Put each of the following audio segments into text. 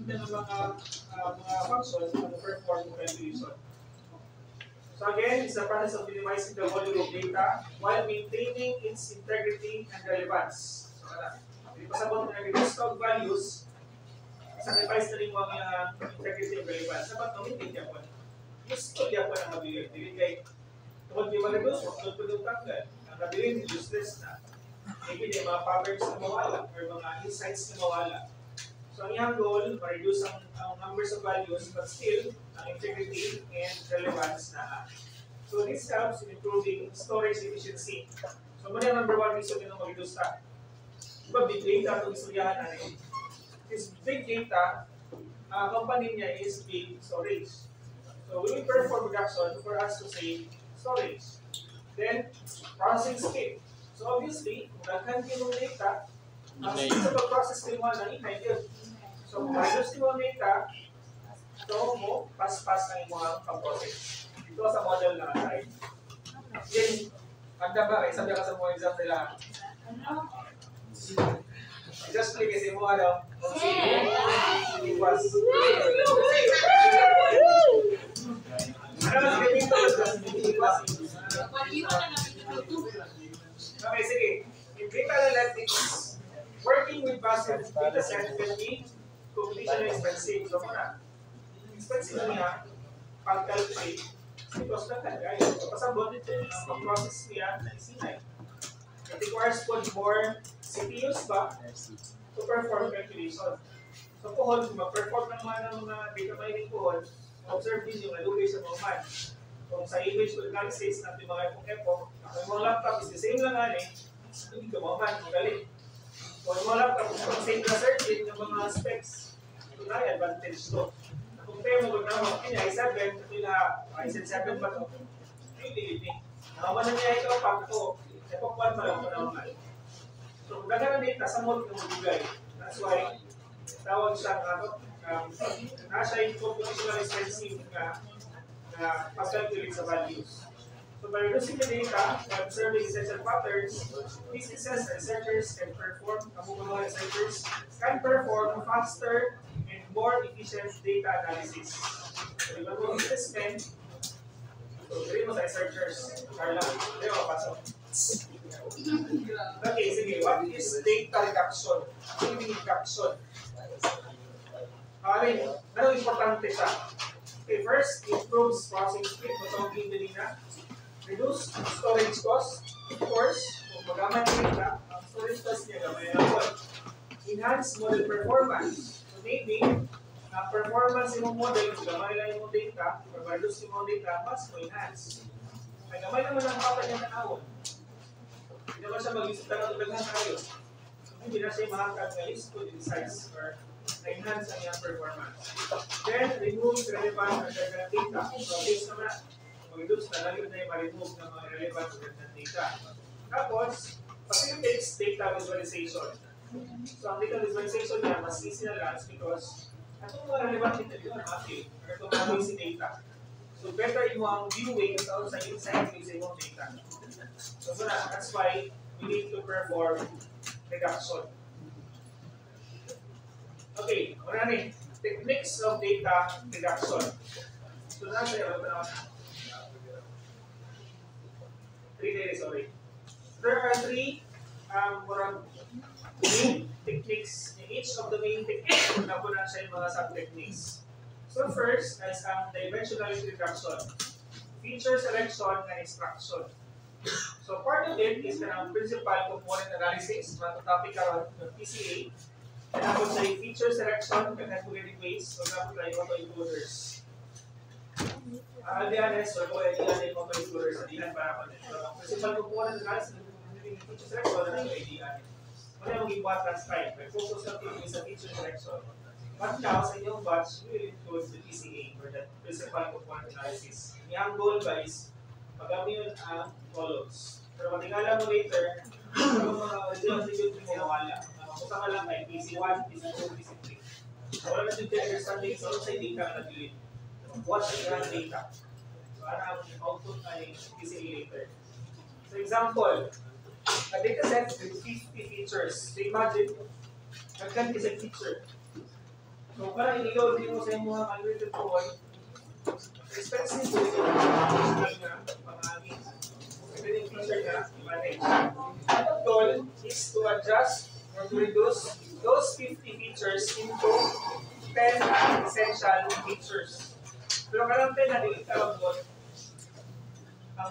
niya ng mga functions na perform calculation. So again, it's the process of minimizing the volume of data while maintaining its integrity and relevance. So hindi pa sabot na reduce stock values, sacrifice na rin mo ang integrity and relevance. Sabat na maintain niya po. Gusto niya po na mabilin. Hindi kay tungkol di mag-reduce, tungkol po yung tanggal. Ang mabilin, useless na. Maybe may mga patterns na mawala or mga insights na mawala. So ang iyang goal, ma-reduce ang numbers of values but still ang integrity and relevance na. So this helps in improving storage efficiency. So muna number one reason yun ang mag-reduce na. Diba big data itong istoryahan natin? This big data, company niya is big storage. So we will perform reduction for us to save storage. Then, processing speed. So obviously, kung nagkan yung data, ang sa pag-process din mo na inay yun. So kung reduce mo data, ito mo, pas-pas ang mga pag-process. Ito sa model na aside. Then, magda ba? Sabi ka sa mga exam nila. Just click kasi mo ano. Iwas. Okay, sige. In data analytics, working with passive data set can be computationally expensive. So muna, expensive niya pag-calculate because na kaya. So pasabot ito ang process niya na isinay. It requires more CPUs ba to perform calculation. So puhon, kung mag-perform naman ng mga data mining puhon, observe din yung nalugay sa mga man. Kung sa image analysis natin mga epok, ang mga laptop is the same lang nga hindi ka mga man, magaling. Kung ang mga laptop, kung same na searching ng mga specs, ito na yung advantage to. Kung tayo mag-naman, i7, ito yung i7 ba ito? Hindi. Nakaman na niya ito, pag ito, epok 1 pa lang ito naman. So kung daga na data, sa mode ng magbigay. That's why, tawag siya nasa yung computational expensive na pag-calculate sa values. So by reducing the data and observing essential patterns, businesses and researchers can perform faster and more efficient data analysis. So iba mo spend, so dili mo sa researchers, Carla, di ba pasok? Okay, sige, what is data reduction? Ano yung reduction? Ano importante siya? Okay, first, improves processing speed. Matawag yung na. Reduce storage cost. Of course, kung magaman nila, ang storage cost niya gamay na po. Enhance model performance. So maybe, ang performance yung model, kung gamay lang yung data, kung reduce yung data, mas mo enhance. Ay gamay naman ang kapag niya tanawon. Hindi naman siya mag-isip na ng tayo. Hindi na siya mahangkag na list to size or enhance ang iyang performance. Then, remove relevant and redundant data. So, based naman, mag-reduce na lang yun na yung ma-remove ng mga relevant and redundant data. Tapos, facilitates data visualization. So, ang data visualization niya, mas easy na lang because itong mga relevant data yun, okay, or itong mga basic data. So, better yung mga viewing sa inside using yung data. So, that's why we need to perform reduction. Okay, marami. Techniques of data reduction. So, nasa yung There are three main techniques. In each of the main techniques, na po na siya yung mga sub-techniques. So, first is dimensionality reduction. Feature selection and extraction. So, part of it is the principal component analysis, mga topic around the PCA. And I would say feature selection and calculating ways. For example, like auto-encoders. I'll be honest, or kung ilan yung auto-encoders, ilan para ako nito. Ang principal component analysis ng feature selection na ang idea. Wala yung iba transcribe. May focus natin sa feature selection. But now, sa inyong batch, we will include the PCA or the principal component analysis. Yung goal ba is pag-amin ang columns. Pero matingala mo later, yung mga original figure mo mawala. Kung ka lang ay PC1, PC2, PC3. So, wala na yung understanding sa sa data na nag-delete. What's the grand data? So, ano ang output ay PCA later. So, example, a data set with 50 features. So, imagine, nag-10 is a feature. So, para i-load din mo sa mga calculated point, expensive po ito na pang-amin. Ito yung feature na i-manage. Ang goal is to adjust or to reduce those 50 features into 10 essential features. Pero karang 10 na din ito ang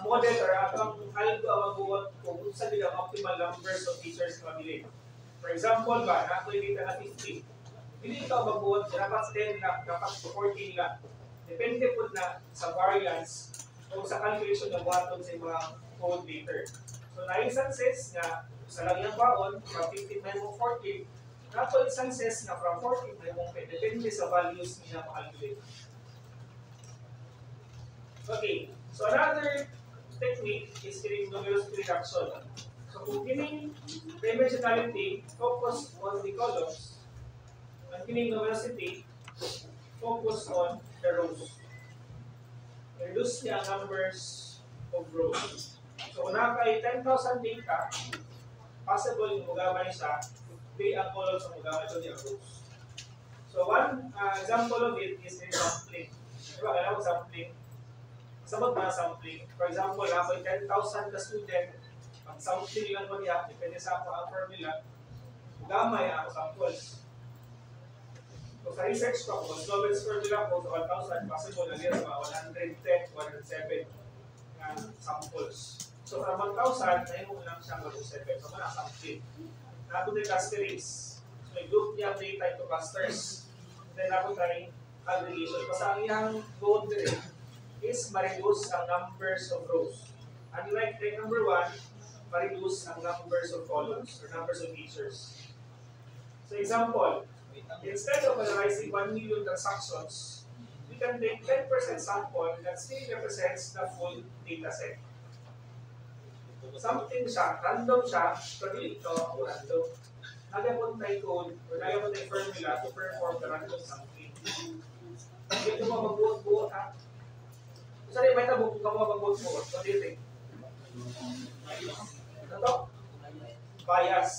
model or ang algo ang magbuhat kung saan din ang optimal numbers of features na mabili. For example ba, nakuha dito na 50. Hindi ikaw magbuhat, dapat 10 lang, dapat 14 lang. Depende po na sa variance o sa calculation na buhaton sa mga code later. So, na instances nga, sa lang yung baon, from 15 may mong 14, nato instances nga from 14 may mong 10, depende sa values niya makalculate. Okay, so another technique is kining numerosity reduction. So, kung kining dimensionality, focus on the columns, ang kining numerosity, focus on the rows. Reduce niya ang numbers of rows. So, kung nakay 10,000 data, possible yung magamay siya, di ang columns ang magamay ito ang rows. So, one example of it is in sampling. Diba, kailangan sampling. Sabot na sampling. For example, nakay 10,000 na student, ang sampling lang mo niya, depende sa ako ang formula, magamay ang samples. So, sa research ko, kung Snowball's formula ko sa 1,000, possible na sa mga 110, 107 na samples. So, from 1,000, na yung lang siyang mag-7. So, mga sampling. Nato din clusterings. So, may group niya data into clusters. Then, nato tayo aggregation. Kasi ang iyang goal din is ma-reduce ang numbers of rows. Unlike like number 1, ma-reduce ang numbers of columns or numbers of features. So, example, instead of analyzing 1 million transactions, we can take 10% sample that still represents the full data set. Something siya, random siya, pero ito, random. Nagapon tayo code, or nagapon tayo formula to perform the random sampling. Ito mo magbuot-buot ha. Sorry, may tabok ka mo magbuot-buot. What do you think? Ano to? Bias.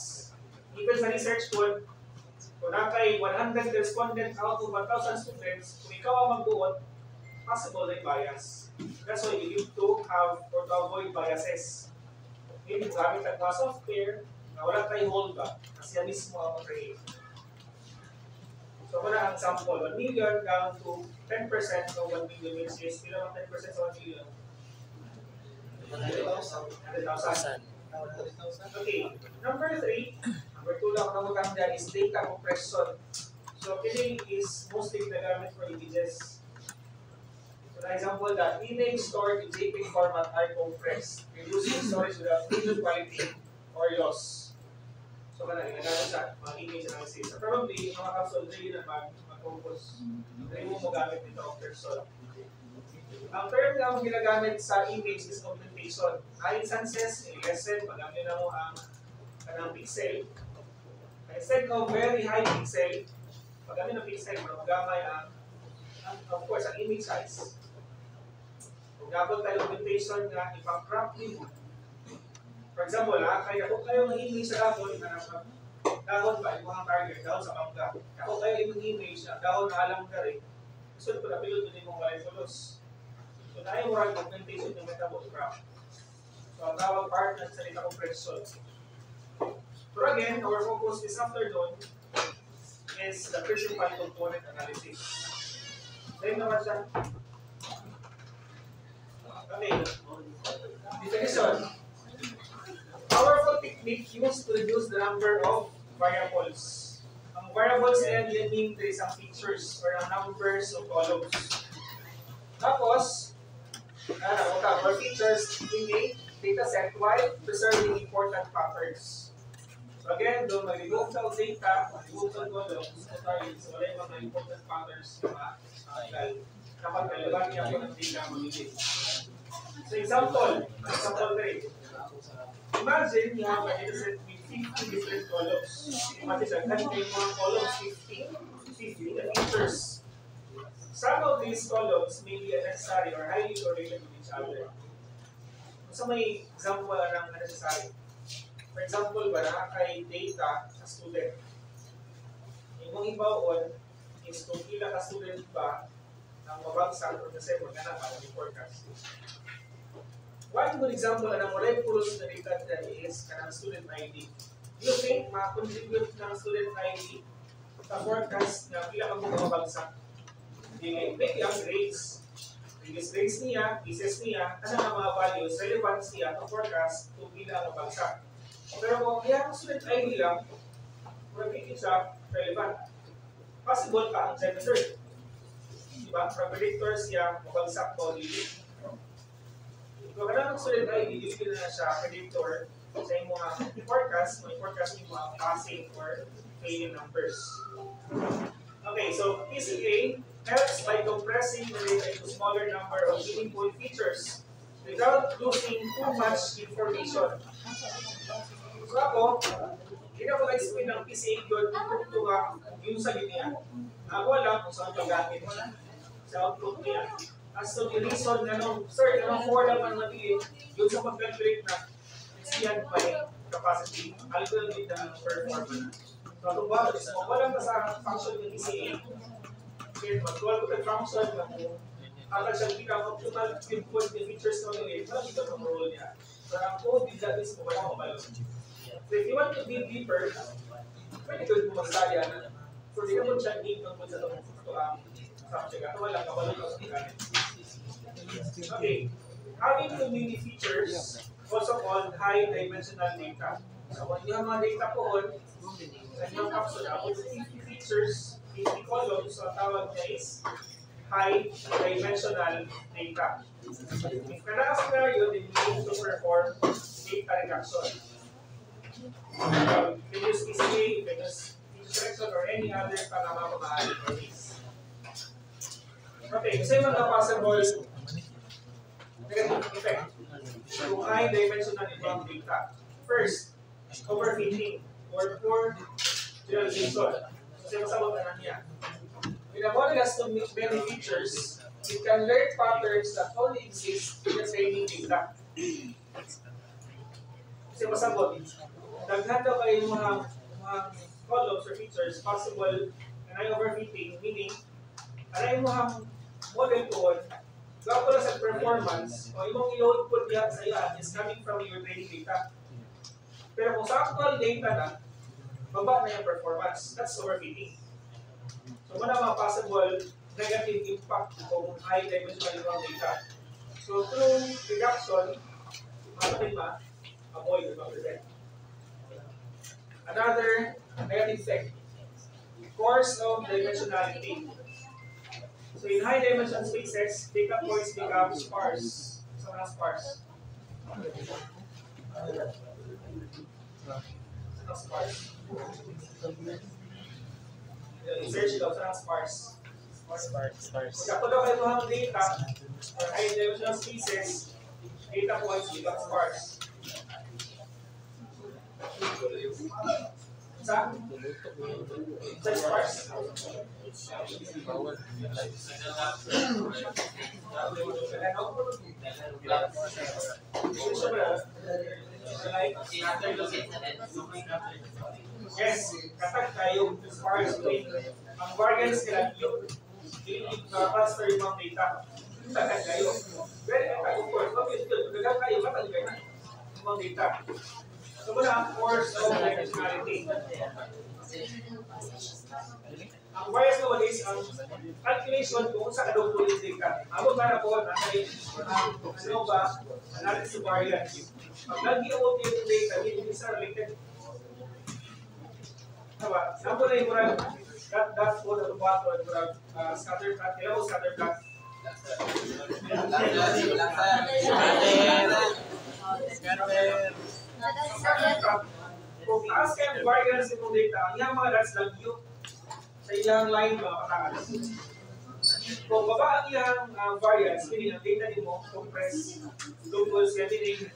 Even sa research code, kung nakay 100 respondent out of 1,000 students, kung ikaw ang magbuot, possible na bias. That's why you need to have or to avoid biases. Hindi gamit ang mga software na wala tayong holdback kasi yan mismo ang mag-create. So, kung na ang sample, 1 million down to 10% of 1 million means yes, bilang 10% sa 1 million. 100,000. Okay, number 3, number 2 lang ang maganda is data compression. So, kining is mostly nagamit for images. So, for example, the image stored in JPEG format are compressed, reducing storage without video quality or loss. So, nagamit sa mga image analysis. So, probably, yung mga capsule, hindi na mag-compose. Hindi mo magamit dito compression. Ang term na ang ginagamit sa image is augmentation. High instances, in lesson, magamit na mo ang pixel. Instead of very high pixel, magamit ng pixel, magamay of course, ang image size. Kung gabot tayo augmentation nga, ipang-crop mo. For example, kaya kung kayo ng image sa dahon, dahon ba, yung mga target, dahon sa bangga. Kung kayo yung image, dahon na alam ka rin, gusto ko na pilot din mong walay tulos. So, tayo world augmentation ng metabolic graph. So, ang tawag part ng salita compression. Pero again, our focus this afternoon is the principal component analysis. Then naman siya. Okay. Definition. Powerful technique used to reduce the number of variables. Ang variables ay mean there is some features or numbers of columns. Tapos, or features in a data set while preserving important patterns. So again, doon mag-remove ng data, mag-remove ng columns, so wala yung mga important patterns na kapag relevant niya po ng data mag-ibig. So example 3. Imagine you have a data set with 50 different columns. Imagine that yung mga columns 50 features. Some of these columns may be unnecessary or highly correlated with each other. So may example ng unnecessary. For example, ba nakakay data sa student. Yung ibaon is kung pila ka student ba ang mabagsak or kasi mo ganang para may forecast. One good example na molecules na data is kanang student ID. You think ma-contribute ng student ID sa forecast na pila kang mabagsak? Maybe ang grades. Previous grades niya, thesis niya, kasi ang mga values, relevance niya sa forecast kung pila ang mabagsak. Pero kung kaya ang student ID lang, magiging siya relevant. Possible pa ang second third. Diba? From predictor siya, mabagsak o dili. So, kada ng student ID, dili na siya predictor sa imong forecast, may forecast yung mga passing or failing numbers. Okay, so PCA helps by compressing the data into smaller number of meaningful features without losing too much information. So ako, hindi ako na-explain ng PCA yun kung yung sa linya. Ako lang kung saan paggamit sa output niya. As to the reason na sir, for lang ang nabili, yun sa pag-calculate na siyan pa capacity, algorithm na performance. So kung ba, walang ka sa function ng PCA, okay, mag-call ko ng function na kung alam siya become optimal input the features na nila, wala dito ang role niya. So ang code is that is wala mo balon. So if you want to dig deeper, pwede ko yung mag-study na. So di ka mo siya dig ng sa itong subject. Ito wala ka, wala ka sa gamit. Okay, having too many features, also called high-dimensional data. So when you have mga data po sa inyong capsule, about 50 features, 50 columns, so tawag niya is high-dimensional data. If scenario, then you need to perform data reduction. You can use PCA, you can use feature selection, or any other pangamamahal techniques. Okay, kasi mga possible negative effect kung high-dimensional ibang data. First, overfitting or poor generalization. Kasi masabot na niya. With a model has to meet many features, it can learn patterns that only exist in the training data. Kasi masabot, daghan daw kayo mga columns or features possible na overfitting, meaning anay mo ang model ko gapo na sa performance o imong i-load po niya sa iyan is coming from your training data. Pero kung sa actual data na, baba na yung performance. That's overfitting. So, muna mga possible negative impact kung high-dimensional yung data. So, through reduction, avoid the prevent. Another negative effect, force of dimensionality. So in high dimension spaces, data points become sparse. So not sparse. Not sparse. Search daw sa sparse. Sparse. Kapag daw kayo mga data for high dimensional spaces, data points become sparse. Sa sparse. Yes, kapag tayo sparse rate, ang variance nila yung faster yung mga data. Takag kayo. Very of course, obviously, gagal kayo, mataligay na yung mga data. So muna ang force of dimensionality. Ang bias naman is ang calculation kung sa kadong tulis data. Ako para po, ano ba, analysis of variance. Pag nag-i-out yung data, hindi isa related. Diba? Saan po na yung murag, that po na lumato, murag scatter plot, kailan mo scatter plot? Kung taas kayo ang variance ng data, ang iyang mga dots lang yun sa iyang line mga patangas. Kung baba ang iyang variance, meaning ang data niyo mo, compress, locals, meaning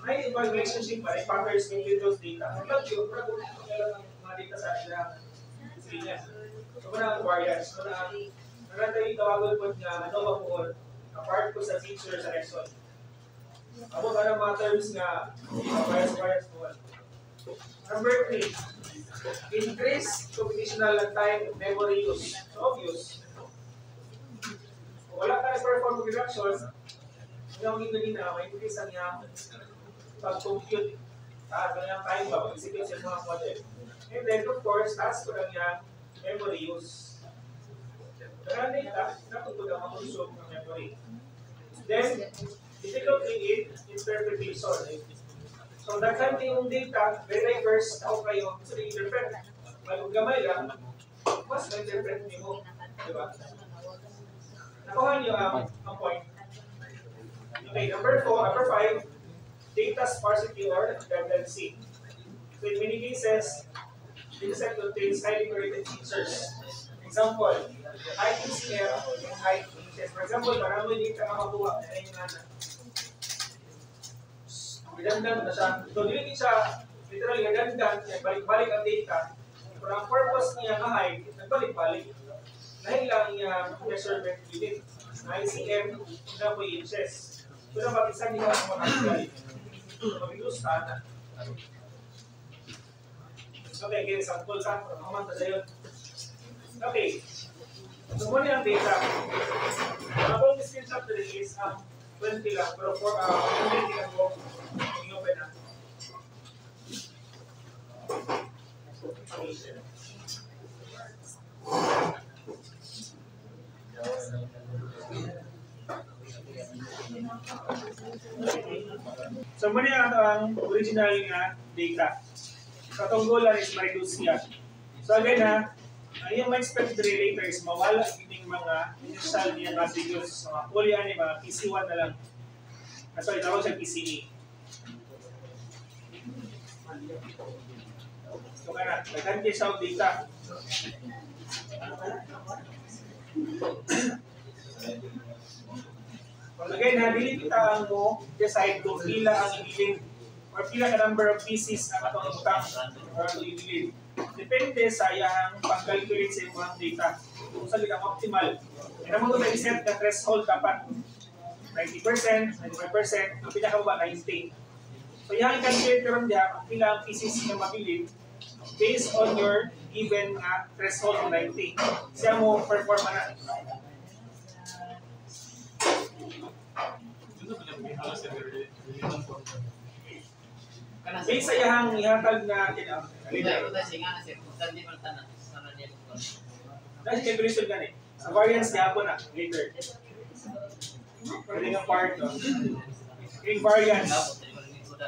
may ibang relationship pa, patterns between those data. Ang lang yun, para kung mga data sa ilang linya. So, muna ang variance. Muna ang tayo tawagon po niya, ano ba po, apart po sa feature selection. Ako ka ng mga terms nga, bias po. Number 3, Increase computational time memory use. So obvious. Kung wala ka na-perform reduction, yung ginagina, may increase ang iyang pag-compute. Kanyang time ba, pag-execute sa mga model. And then, of course, task ko lang yung memory use. Kaya data, napagod ang consume ng memory. Then, difficulty in interpretation. So, daghan yung data, very diverse, ako kayo, gusto rin interpret. Kung gamay lang, mas na-interpret niyo mo. Diba? Nakuha niyo ang point. Okay, number 5, data sparsity or redundancy. So in many cases, data set contains highly correlated features. Example, high TCM and high inches. For example, marami data na makuha na yung nana. Redundant na siya. So, hindi siya literally redundant, balik-balik ang data. Pero ang purpose niya na high, nagbalik-balik. Dahil lang niya measurement unit. ICM, na po inches. So, dapat isang niya ang makakagay. Mag-reduce ka na. Okay, kaya sample ka. Mamanta sa yun. Okay. So, muna yung data. Ang akong screenshot na rin is 20 lang. Pero for 20 lang po. I-open na. So, muna yung ang original nga data. So, itong goal lang is ma-reduce siya. So, again ha, ang iyong ma-expect later is mawala yung mga initial niya nga figures. Mga polyan, mga PC1 na lang. Sorry, tawag siya PCA. So, kaya na, naghanti siya ang data. Again ha, dili kita ang mo decide kung pila ang ibilin or pila ka number of pieces ang atong ibutang or ang ibilin. Depende sa iyang pag-calculate sa iyong data. Kung saan ang optimal. Kaya naman kung nag-set na threshold dapat 90%, 95%, ang pinakababa 90%. So yung calculate ka rin diya kung pila ang pieces na mabilin based on your given threshold of 90. Siya mo perform na. Based sa iyang ihatag na dahil calculation gani. Sa variance niya po na later. Pwede nga part no? In variance.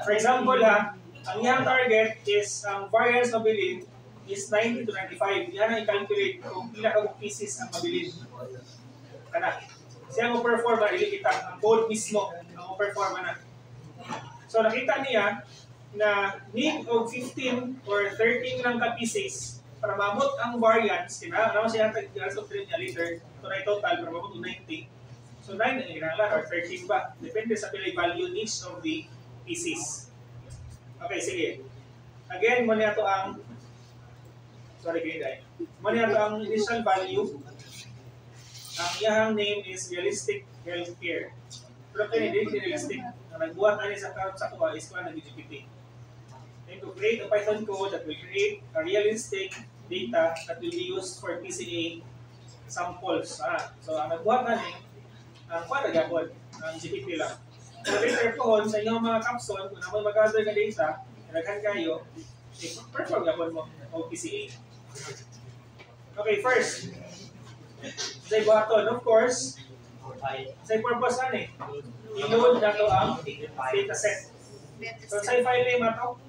For example ha, ang iyang target is ang variance mabilin is 90 to 95. Yan ang i-calculate kung pila ka pieces ang mabilin. Kana. Siya mo perform na ilikita. Ang code mismo ang perform na. So nakita niya na need of 15 or 13 lang ka pieces para mamot ang variance. Alam mo siya ang niya later. Ito na total para mamot 90. So 9 ang ilangan or 13 ba? Depende sa pila value each of the pieces. Okay, sige. Again, muna ito ang muna ito ang initial value. Ang iyang name is Realistic Healthcare. Pero kaya hindi realistic. Ang nagbuhat na sa account sa kuha is kuha ng GPT. And to create a Python code that will create a realistic data that will be used for PCA samples. So, ang nagbuhat na rin, ang kuha na gapon, ang GPT lang. So later po, sa inyong mga capsule, kung naman mag-gather na data, naghan kayo, perform gapon mo o PCA. Okay, first, sa buhaton, of course, sa purpose i-load na ito ang dataset. So sa file name ito,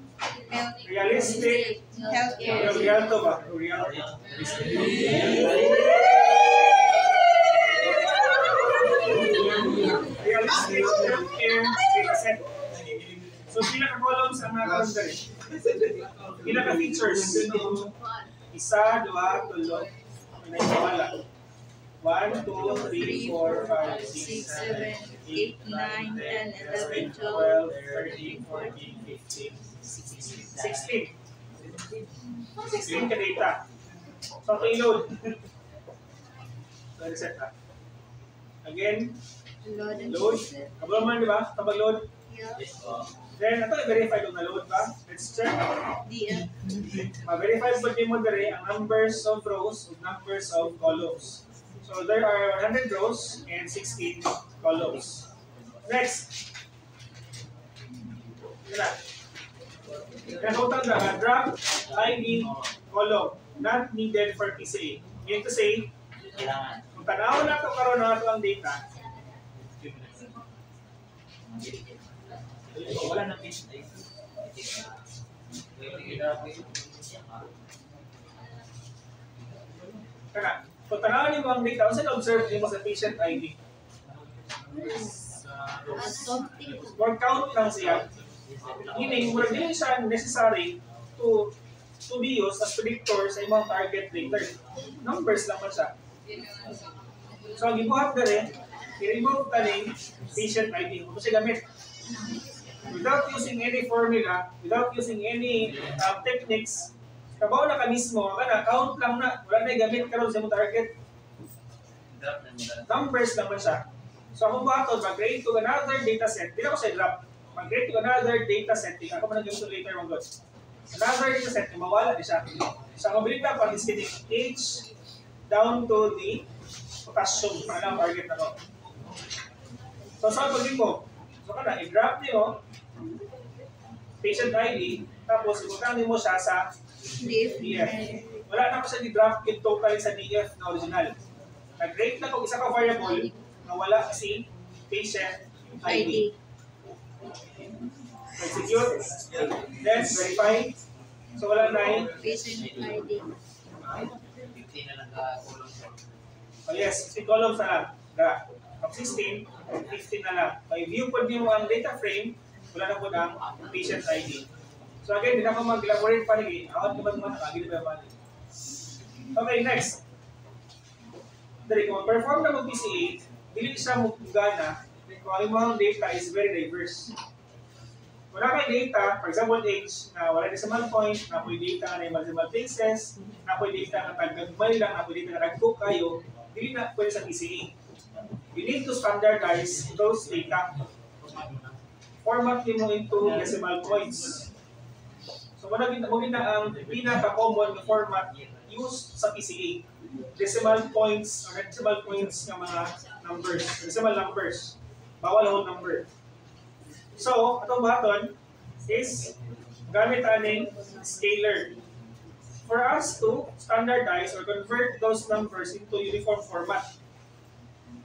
Realistic Healthcare. Real to ba? Real. Realistic Healthcare dataset. So pila ka columns ang nakaroon dali? Pila ka features? Isa, dua, tulo. May wala. 1, 2, 3, 4, 5, 6, 7, 8, 9, 10, 11, 12, 13, 14, 15, 16. 16 ka data. So, i-load. So, reset na. Again, load. Kabalo man, di ba? Kapag load. Then, ito i-verify kung na-load ba. Let's check. DF. Ma-verify po din mo dere ang numbers of rows and numbers of columns. So, there are 100 rows and 16 columns. Next. Yun na. Total na, drop ID column not needed for PCA. Meaning to say, kung tanaw na ito karoon na ito ang data, wala na pin. Kaya, kung tanaw niyo ang data, kung saan observe niyo sa patient ID, or count lang siya, meaning, wala din siya necessary to be used as predictor sa imong target data. Numbers lang man siya. So, ang ibuhat na rin, i-remove ka rin patient ID. Kung siya gamit. Without using any formula, without using any techniques, trabaho na ka mismo, count lang na, wala na gamit karon sa imong target. Numbers lang man siya. So, akong bato, mag-create to another data set. Hindi na ko siya drop. Mag-create to another data set. Ako man nag-use later mga God. Another data set, mawala di siya. So, ang mabilit na pag is getting H down to the potassium. Para lang target na to. So, saan pag mo? So, kada, i-drop niyo patient ID, tapos ibutang mo siya sa DF. Wala na ko siya i-drop in total sa DF na original. Nag-create na kung isa ka variable na wala si patient ID. Execute. Then, verify. So, wala na yung Patient ID. 15 na nagka-column. Oh yes, 16 columns na lang. From 16, 15 na lang. May view po niyo ang data frame, wala na po ang patient ID. So again, hindi na ako mag-elaborate pa rin. Awat naman naman, nakagili ba naman. Okay, next. Dari, kung perform na mag-PCA, dili siya mag-gana, kung ang mga data is very diverse. Wala kay data, for example, age, na wala decimal point, na po data na yung decimal places, na po data na tag-gagmay lang, na po data na nag-cook kayo, hindi na pwede sa PCA. You need to standardize those data. Format mo into decimal points. So, muna ang pinaka-common na format used sa PCA. Decimal points ng mga numbers. Decimal numbers. Bawal whole number. So, atong baton is gamit aning scalar. For us to standardize or convert those numbers into uniform format.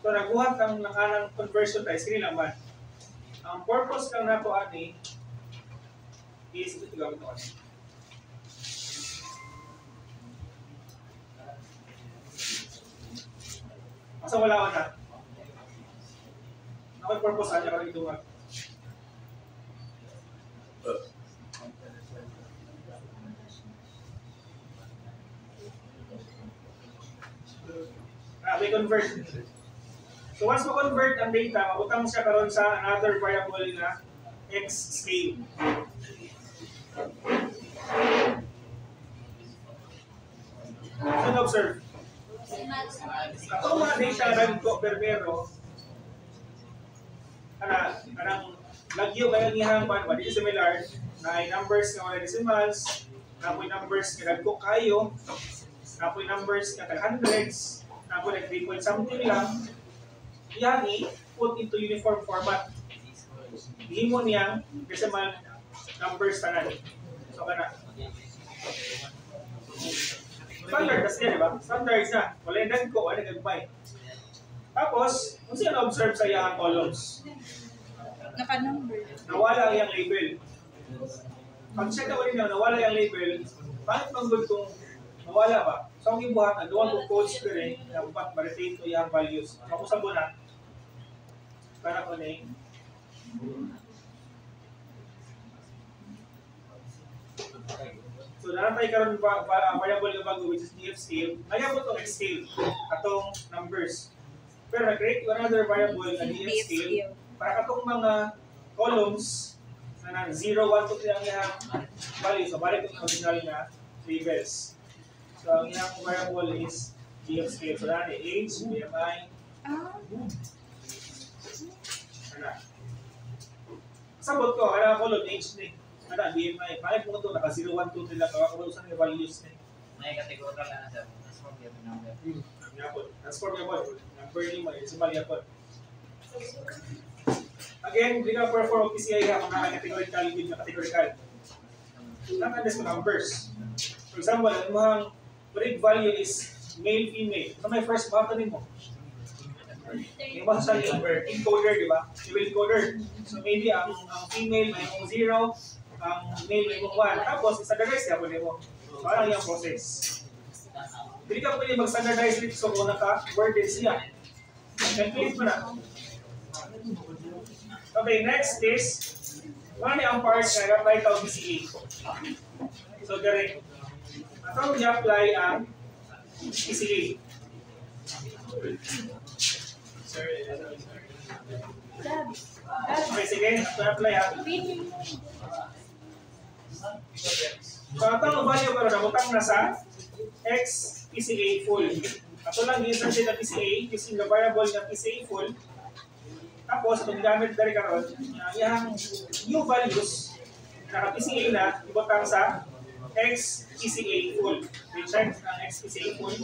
So, nagbuhat ang nakanang conversion tayo. Sige lang man. Ang purpose lang na po ani is ito gamit ako. Asa wala ko na? Nakay purpose niya ka rin ito. We convert. So once ma-convert ang data, mabutang siya karon sa another variable na x scale. So observe. Atong mga data nagko permero kanang lagyo kaya ngihang ban di similar na ay numbers nga wala decimals, na po numbers nga nagko kayo, na po numbers nga tag hundreds, na po like 3 point something lang. Yan put into uniform format. Hindi mo niyang decimal numbers tanan. So kana. Standard kasi yan, di ba? Standard na. Wala yung nagko, wala yung nagpay. Tapos, kung siya na-observe sa iyang columns, Naka-number. nawala ang iyang label. Pag siya na ulit nawala yung label, bakit bang good kung nawala ba? So, ang ibuhat na, doon kong codes ko rin, na upat, ma-retain ko yung values. Ako sa buna, para ko na So, naratay karon variable nga bago which is DF scale. Ayaw ko itong X scale, atong numbers. Pero nag-create another variable na DF scale para katong mga columns na 0, 1, 2, 3 ang iyang value. So, balik itong original na labels. So, ang iyang variable is DF scale. So, dahil age, BMI, Sabot ko, kaya ko load age ni. Ano, di may mo ito, naka 0, 1, 2, 3 lang, kaya ko sa values ni. May kategory lang na sir. Transform yung number. Transformable. Number ni mo, decimal yapon. Again, hindi ka for PCI ha, kung naka-categorical, hindi na categorical. Naka-des mo numbers. For example, ang mga breed value is male, female. So may first button mo. Yung masasabi, encoder, di ba? Level encoder. So maybe ang female may mong 0, ang male may mong 1. Tapos, standardize niya, pwede mo. So, ano yung process? Hindi ka pwede mag-standardize dito so kung naka-worded siya. Calculate mo na. Okay, next is, ano ang parts na apply ito BCA? So, direct. Atong i-apply ang BCA. Okay, sige. Apply ha. So, atong value pero nabutang na sa X PCA full. Ato lang i-insert na PCA using the variable na PCA full. Tapos, itong gamit dari karon, yung new values na PCA na ibutang sa X PCA full. Recheck ang X PCA full.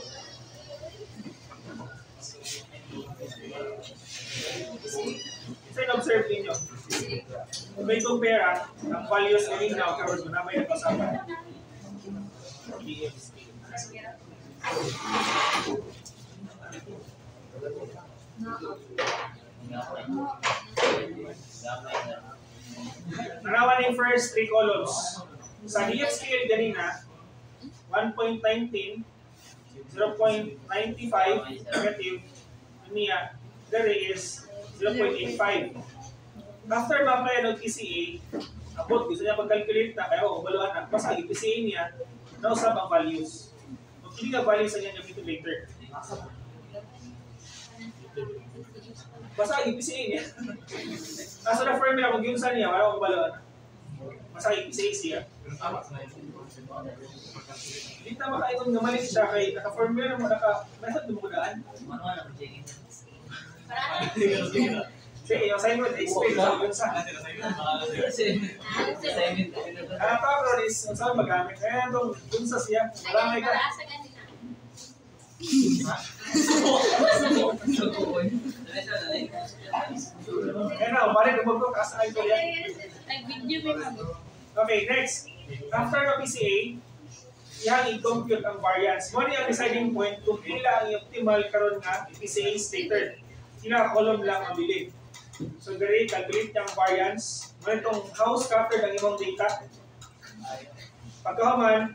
So, in-observe ninyo. Kung may compare ang values na rin na karon na may nakasapan. Narawan yung first 3 columns. Sa DF scale ganina, 1.19, 0.95, negative, niya, there is 0.85. After ma-apply ng PCA, abot, gusto niya pag-calculate na, kaya ubaluan na, basta i-PCA niya, nausap ang values. Kung hindi ka values niya gamitin later. Basta i-PCA niya. Kaso na formula, kung yun sa niya, wala kong baluan. Basta i-PCA siya. Hindi na makaikon nga malit siya kay naka-formula mo, naka-method mo daan. Manual ang checking. Sige, yung assignment, explain mo yun sa. Pero is, kung saan magamit, kaya itong dun sa siya, maramay ka. Kaya na, umarin, umagod ka sa ito yan. Okay, next. After the PCA, yang i-compute ang variance. Mo ni ang deciding point kung ila ang optimal karon nga PCA stated. Ila column lang ang bilin. So diri calculate ang variance. Mo itong how scattered ang imong data. Pagkahuman,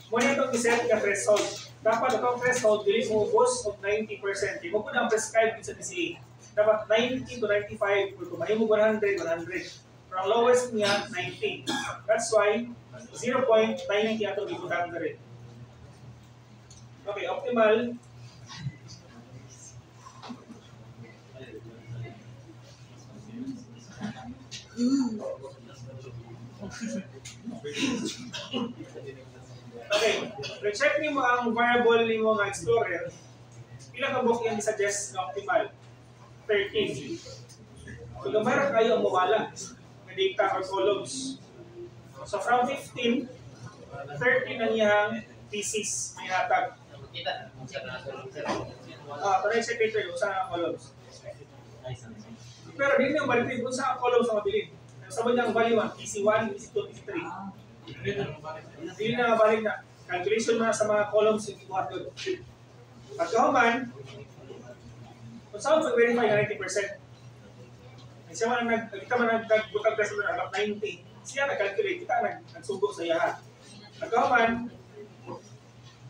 mo ni itong i-set ka threshold. Dapat itong threshold dili mo ubos of 90%. Di mo po na prescribe sa PCA. Dapat 90 to 95 or kung mahimo 100, 100. Pero ang lowest niya, 90. That's why 0.90 atong ibutang na rin. Okay, optimal. Okay, recheck niyo ang variable ni mo nga explorer. Pila ka book yan i-suggest na optimal? 13. So, gamara kayo ang mawala na data or columns. So, from 15, 13 ang iyang thesis may hatag. Tunay secretary, kung saan ang columns. Pero hindi nyo balitin kung saan ang columns ang mabilin. Sabi niya ang value 1, PC1, PC2, PC3. Hindi na balik na. Calculation na sa mga columns yung ibuhat doon. Pagkahuman, kung saan mag-verify na 90%. Siya man kita man nag-bukag test mo na about 90. Siya nag-calculate, kita nagsugo sa iya. Pagkahuman,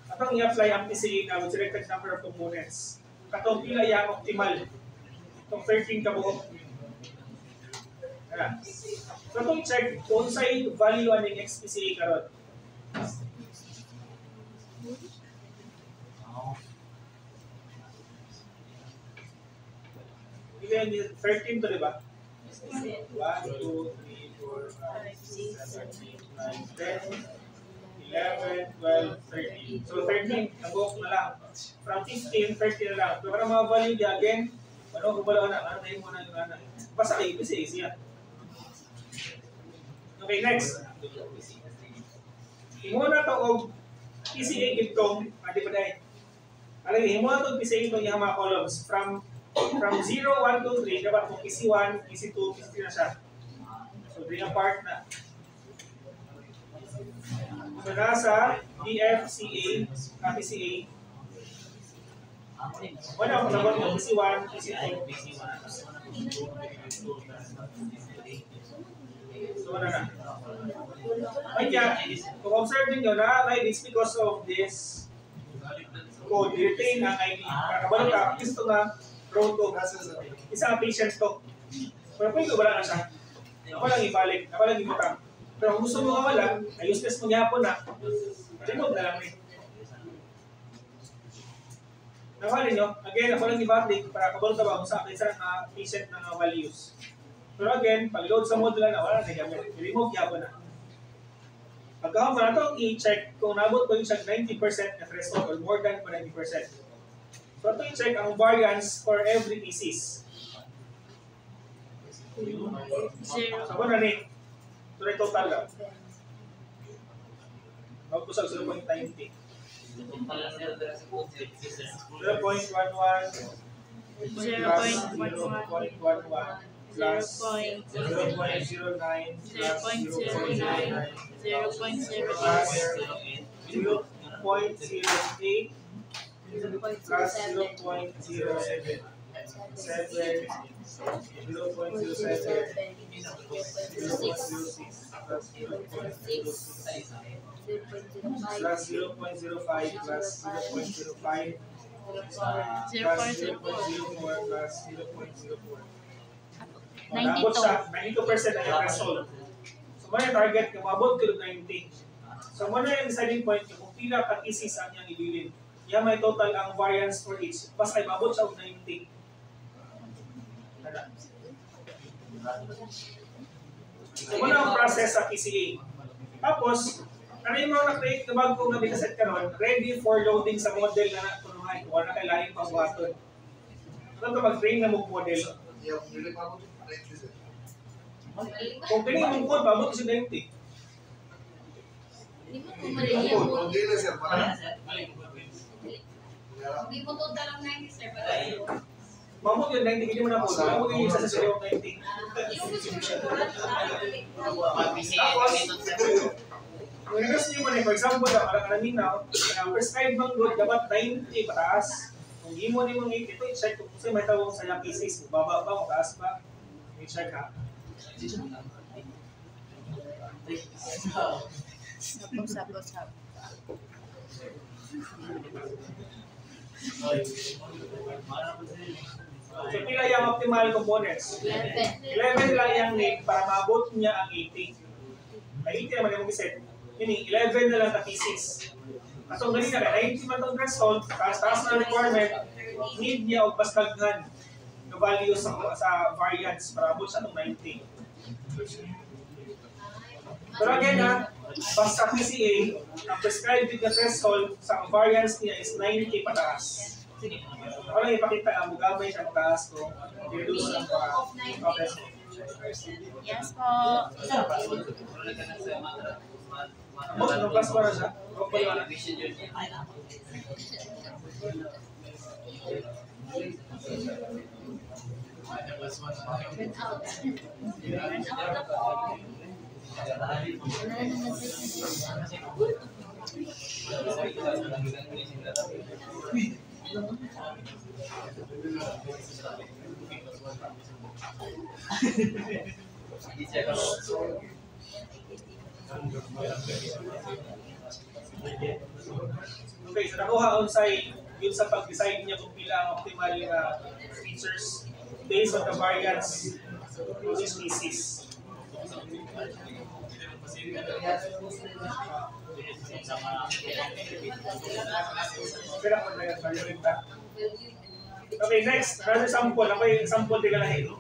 atong i-apply ang PCA na with selected number of components. Katong pila yung optimal. Itong 13 kabuok. So itong check kung sa'y value aning XPCA karon. Pila yung 13 to, diba? 1, 2, 3, 4, 5, 6, 7, 8, 9, 10, 11, 12, 13. So 13, nabuok na lang. From 15, 13 na lang. So para mga value niya, again, ano kung wala na, ano na yung muna yung ano. Basta kayo, kasi siya. Okay, next. Himo na to og PCA gitong di ba dai? Alay himo na to PCA itong iyang mga columns from 0, 1, 2, 3 dapat mo PC1, PC2, PC3 na siya. So bring apart na. So nasa DFCA, PCA. Wala ako nabot ng PC1, PC2. So wala na. Kaya, kung observe nyo na, it's because of this code, retain ang ID. Kakabalo ka, gusto nga, row to, isang patient to. Pero pwede wala na siya. Ako lang ibalik, ako lang ibutang. Pero kung gusto mo nga wala, ay useless mo niya po na, remove na lang rin. Nakuha nyo, again, ako lang ibalik para kabalo ka ba kung sa akin sa patient na values. Pero again, pag-load sa module na wala na gamit, i-remove niya po na. Pagkahon pa na ito, i-check kung nabot ko yung check 90% na threshold or more than 90%. So ito i-check ang variance for every thesis. So ano na ni? Ito na total lang. Magpusag 0.90. 0.11 plus 0.09 plus 0.09 plus 0.08 plus 0.07 plus 0.05 plus 0.05 plus 0.04 plus 0.04. Naabot siya, 92% ang yung threshold. So, muna yung target, kung mabot ko 90. So, muna yung deciding point, kung pila ka thesis ang niyang ibilin. Yan may total ang variance for each. Pas ay mabot siya 90. So, muna ang process sa PCA. Tapos, ano yung mga na-create na bago na dataset ka nun, ready for loading sa model na nakunuhan. Kung na kailangan pang buhaton. Ito ito mag-train na mag-model. Kung piling mong code, babot si 90. Hindi mo kumaliya mo. Hindi mo total ang 90, sir. Mamot yung 90, hindi mo na code. Mamot yung isa sa 0.90. Tapos, kung reverse nyo mo na, for example, kanina, prescribed bang good, dapat 90 pataas. Kung hindi mo mong 80, ito i-check kung kasi may tawag sa yung cases, baba ba, mataas ba, i-check ha. Sapos-sapos-sapos. So, pila yung optimal components? 11 lang yung need para maabot niya ang 80. May 80 naman yung mag-set. Meaning, 11 na lang ka thesis. At kung ganun na, 90 man itong threshold, taas na requirement, need niya o bastaghan yung value sa variance para abot sa itong 90. Pero again ha, basta PCA, ang prescribed with the threshold sa variance niya is 90 pataas. Ako lang ipakita ang mugamay siya mataas ko, i-reduce ang threshold. Yes po. Anong class ba na siya? Okay, so nakuha unsay yun sa pag-decide niya kung pila ang optimal na features based on the variance of this species. Okay, next, another sample. Ako yung sample din lang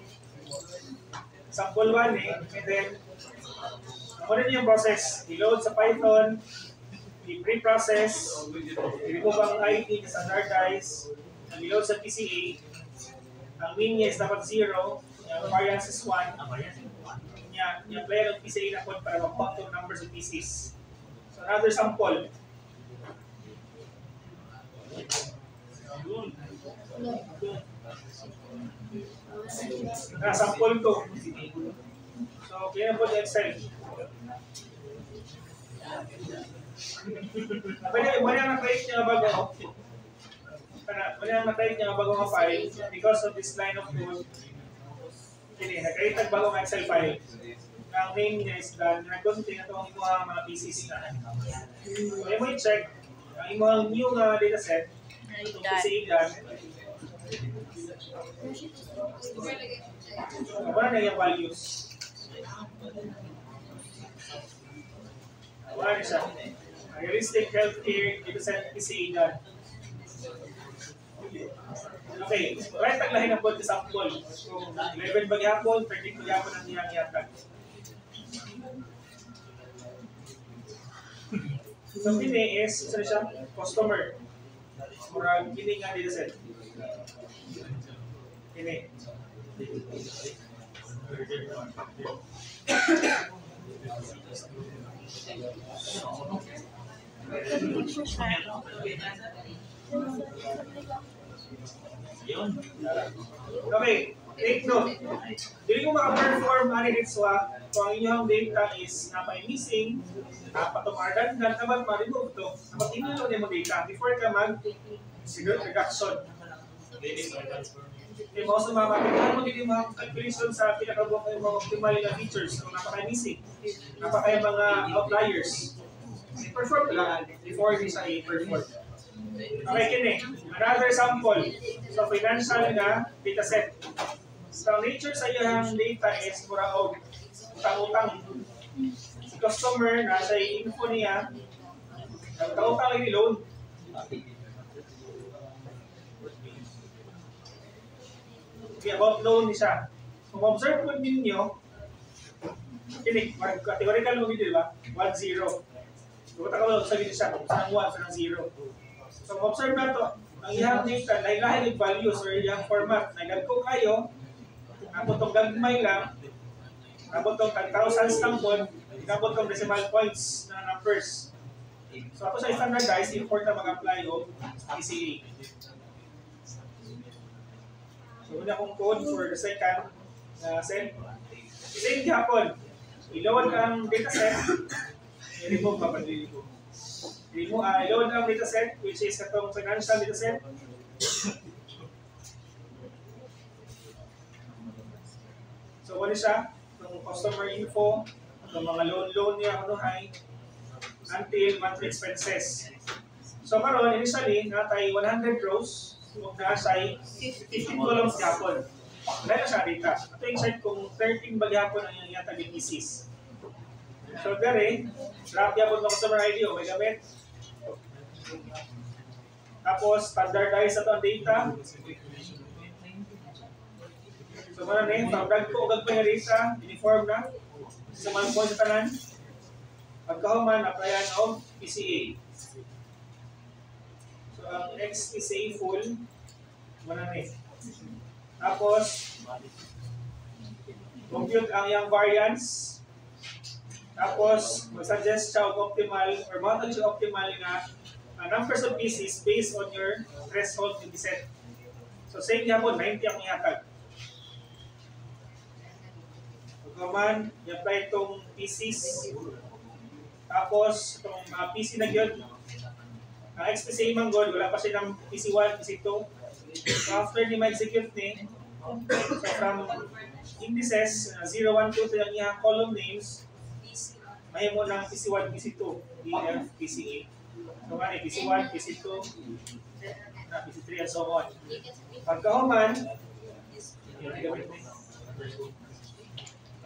Sample 1 and then ano din yung process? I-load sa Python, i-pre-process, i-remove ang ID na standardize, i-load sa PCA, ang mean niya is dapat 0, yung variance is 1, niya niya, i-apply ang PCA na code para mag-count yung numbers of pieces. So another sample. Sample to. So, kaya po yung Excel. Wala na-create niya bago. Wala na-create niya bago nga file because of this line of code. Na-create ang bagong Excel file. Ang name niya is done. Nag-contain na ito ang imuha mga pieces na. So, yung mo i-check. Ang imuha new dataset. Itong PCA done. Wala na yung values. Wala na siya. Realistic healthcare dataset PCA done. Okay, right taglahin ang board sa sample. So, 11 bagyapon, 13 bagyapon ang niyang yatag. So, pini is, isa na siya, customer. Murag, pini nga dito set. Pini. Okay, take note. Dili ko maka-perform ani dito kung ang inyong data is napay-missing, napatumardan, na naman ma-remove to. Naman tinulo niya mo data before ka mag-reduction. Okay, mga sa mga mapagkaan mo din yung mga calculation sa pinakabuok ng mga optimal na features kung napaka-missing, napaka mga outliers. I-perform lang before hindi siya i-perform. Okay, kini. Another sample. So, financial na dataset. So, ang nature sa iyong data is muraog. Utang-utang. Si customer, nasa info niya, utang-utang lagi loan. Okay, about loan siya. Kung observe po ninyo, kini, categorical mo dito, di ba? 1-0. Kung utang-utang sa dito siya, kung saan 1, saan 0. So, observe na ito, ang iyang data, lahi-lahi ng values or iyang format. Nagagko kayo, abot itong gagmay lang, abot itong 10,000 tampon, abot itong decimal points na numbers. So, ako sa standardize, import na mag-apply o PCA. So, una kong code for the second set. Same hapon, i-load ang dataset, i-remove mapadili ko. I-load ang dataset, which is itong financial dataset. So, ano siya? Itong customer info, itong mga loan niya, ano hay, until monthly expenses. So, karon initially, natay 100 rows, kung nasay 15 columns gapon. Dahil na siya data. Ito yung check kung 13 bagyapon ang yung yata ng pieces. So, gari, drop yapon ng customer ID o may gamit. Tapos, standardize ito ang data. So, mana ni, pag-drag ko, ugag pa yung data, uniform na. Sa mga po sa tanan. Pagkahuman, applyan o PCA. So, ang next PCA full, mana ni. Tapos, compute ang iyang variance. Tapos, mag-suggest siya og optimal or mounted siya optimal na numbers of pieces based on your threshold to be set. So, same niya po, 90 ang ihatag. Pagkaman, i-apply itong pieces. Tapos, itong PC na yun. Ang XPCA manggod, wala pa siya ng PC1, PC2. So, after ni ma-execute ni, so from indices, 0, 1, 2, 3 ang iyang column names, may mo ng PC1, PC2, DF, PCA. So, nga ni PC1, PC2, PC3, and so on. Pagkahuman,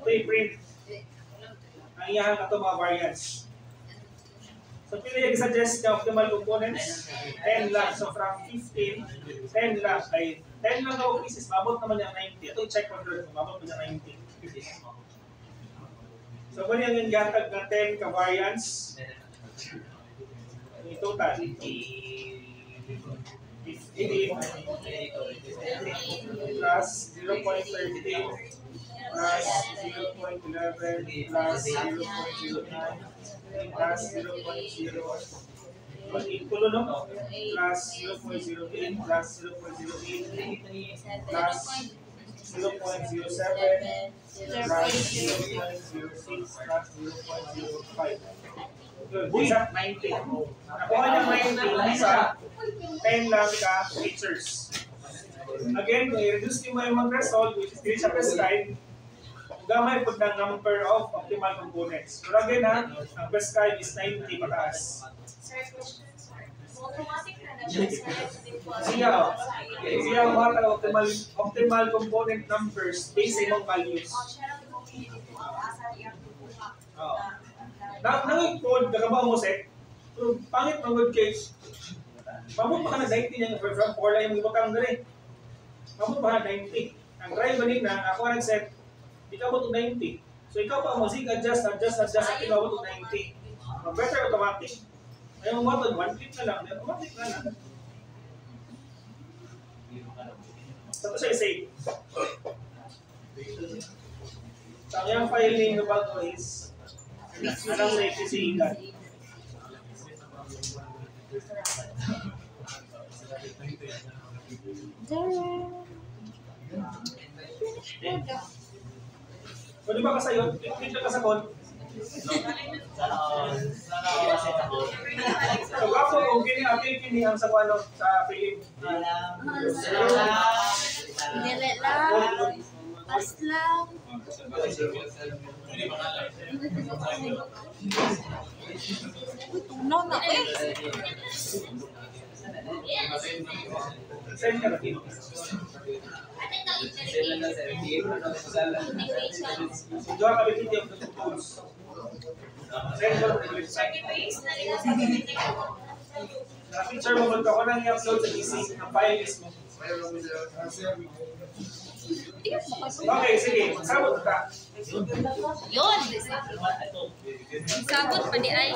ito i-print ang iyang ito mga variance. So, pili yung suggest na optimal components, 10 lang. So, from 15, 10 lang. Ay, 10 lang na pieces, mabot naman yung 90. Ito check control, mabot naman yung 90. So, kung yung gatag na 10 ka-variance, yung total, 15 plus 0.30 plus 0.11 plus 0.09 plus 0.08 tulo, no? Plus 0.08 plus 0.08 plus 0.07 plus 0.06 plus 0.05. Good. Isa, 19. Nakuha niya 19 sa 10 lang ka features. Again, kung i-reduce niyo mo yung mga threshold, which is 3 siya prescribed, gamay po ng number of optimal components. Pero again ha, ang prescribed is 90 pataas. Sir, question, sir. Automatic na na siya Siya ang mga optimal component numbers based sa imong values. Nang-code, nagaba mo set, pero pangit ng good case, pamot pa ka na 90 niya, for 4 lang yung ibutang gani. Pamot pa ka na 90. Ang drive manig na, ako nag-set, ikaw mo to 90. So ikaw pa mo, sige, adjust, at ikaw mo to 90. Better automatic. Ayaw mo matod, 1 click na lang, automatic na lang. So ito siya i-save. So ang yung file name na bago is, anong safety si Igan. So di ba kasayon? Click na kasakon. So ako kung kini ang sa ano sa film. Dili lang. Pas lang. Tunaw na eh. Send ka na dito. Dua ka bitin yung tools. Send ko na website. Na-picture mo kung ako nang i-upload sa PC ang file list mo. Okay, sige. Sabot ka. Yun. Sabot pa di ay.